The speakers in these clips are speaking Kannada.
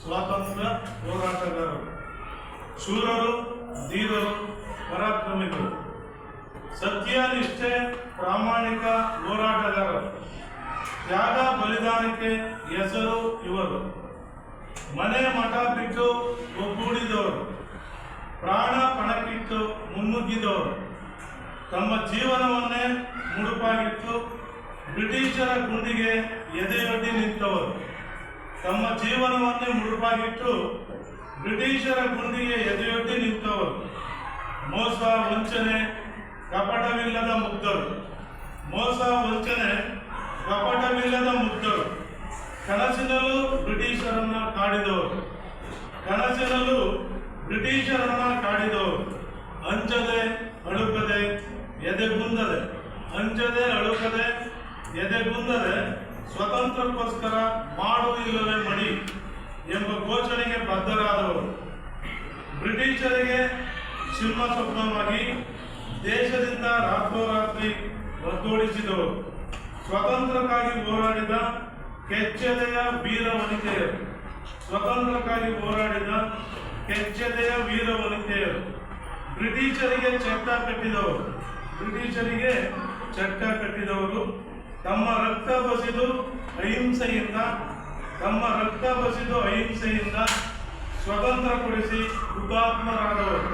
ಸ್ವಾತಂತ್ರ್ಯ ಹೋರಾಟಗಾರರು, ಶೂರರು, ಧೀರರು, ಪರಾಕ್ರಮಿಗಳು, ಸತ್ಯನಿಷ್ಠೆ, ಪ್ರಾಮಾಣಿಕ ಹೋರಾಟಗಾರರು, ತ್ಯಾಗ ಬಲಿದಾನಕ್ಕೆ ಹೆಸರು ಇವರು. ಮನೆ ಮಠ ಬಿಟ್ಟು ಒಗ್ಗೂಡಿದವರು, ಪ್ರಾಣ ಪಣಕ್ಕಿಟ್ಟು ಮುನ್ನುಗ್ಗಿದವರು, ತಮ್ಮ ಜೀವನವನ್ನೇ ಮುಡುಪಾಗಿಟ್ಟು ಬ್ರಿಟಿಷರ ಗುಂಡಿಗೆ ಎದೆಯೊಡ್ಡಿ ನಿಂತವರು. ತಮ್ಮ ಜೀವನವನ್ನೇ ಮುಡುಪಾಗಿಟ್ಟು ಬ್ರಿಟಿಷರ ಗುಂಡಿಗೆ ಎದೆಯೊಡ್ಡಿ ನಿಂತವರು. ಮೋಸ ವಂಚನೆ ಕಪಟವಿಲ್ಲದ ಮುಗ್ಧರು, ಮೋಸ ವಂಚನೆ ಕಪಟವಿಲ್ಲದ ಮುಗ್ಧರು. ಕನಸಿನಲ್ಲೂ ಬ್ರಿಟಿಷರನ್ನ ಕಾಡಿದವರು, ಕನಸಿನಲ್ಲೂ ಬ್ರಿಟಿಷರನ್ನ ಕಾಡಿದವರು. ಅಂಜದೆ ಅಳುಕದೆ ಎದೆಗುಂದದೆ, ಅಂಜದೆ ಅಳುಕದೆ ಎದೆಗುಂದದೆ ಸ್ವತಂತ್ರಕ್ಕೋಸ್ಕರ ಮಾಡು ಇಲ್ಲವೇ ಮಡಿ ಎಂಬ ಘೋಷಣೆಗೆ ಬದ್ಧರಾದವರು. ಬ್ರಿಟಿಷರಿಗೆ ಸಿಂಹ ಸ್ವಪ್ನವಾಗಿ ದೇಶದಿಂದ ರಾತ್ರೋರಾತ್ರಿ ಒದ್ದೋಡಿಸಿದವರು. ಸ್ವತಂತ್ರಕ್ಕಾಗಿ ಹೋರಾಡಿದ ಕೆಚ್ಚೆದೆಯ ವೀರ ವನಿತೆಯರು, ಸ್ವತಂತ್ರಕ್ಕಾಗಿ ಹೋರಾಡಿದ ಕೆಚ್ಚೆದೆಯ ವೀರ ವನಿತೆಯರು. ಬ್ರಿಟಿಷರಿಗೆ ಚಟ್ಟ ಕಟ್ಟಿದವರು, ಬ್ರಿಟಿಷರಿಗೆ ಚಟ್ಟ ಕಟ್ಟಿದವರು. ತಮ್ಮ ರಕ್ತ ಬಸಿದು ಅಹಿಂಸೆಯಿಂದ, ತಮ್ಮ ರಕ್ತ ಬಸಿದು ಅಹಿಂಸೆಯಿಂದ ಸ್ವತಂತ್ರ ಕೊಡಿಸಿ ಹುತಾತ್ಮರಾದವರು.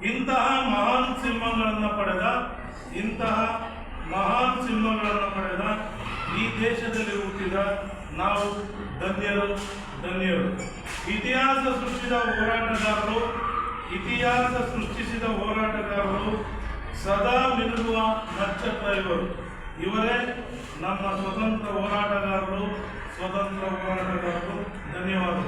ಇಂತಹ ಮಹಾನ್ ಸಿಂಹಗಳನ್ನು ಪಡೆದ, ಇಂತಹ ಮಹಾನ್ ಸಿಂಹಗಳನ್ನು ಪಡೆದ ಈ ದೇಶದಲ್ಲಿ ಹುಟ್ಟಿದ ನಾವು ಧನ್ಯರು, ಧನ್ಯರು. ಇತಿಹಾಸ ಸೃಷ್ಟಿಸಿದ ಹೋರಾಟಗಾರರು, ಇತಿಹಾಸ ಸೃಷ್ಟಿಸಿದ ಹೋರಾಟಗಾರರು, ಸದಾ ಮಿನುಗುವ ನಕ್ಷತ್ರ ಇವರು. ಇವರೇ ನಮ್ಮ ಸ್ವತಂತ್ರ ಹೋರಾಟಗಾರರು, ಸ್ವತಂತ್ರ ಹೋರಾಟಗಾರರು. ಧನ್ಯವಾದ.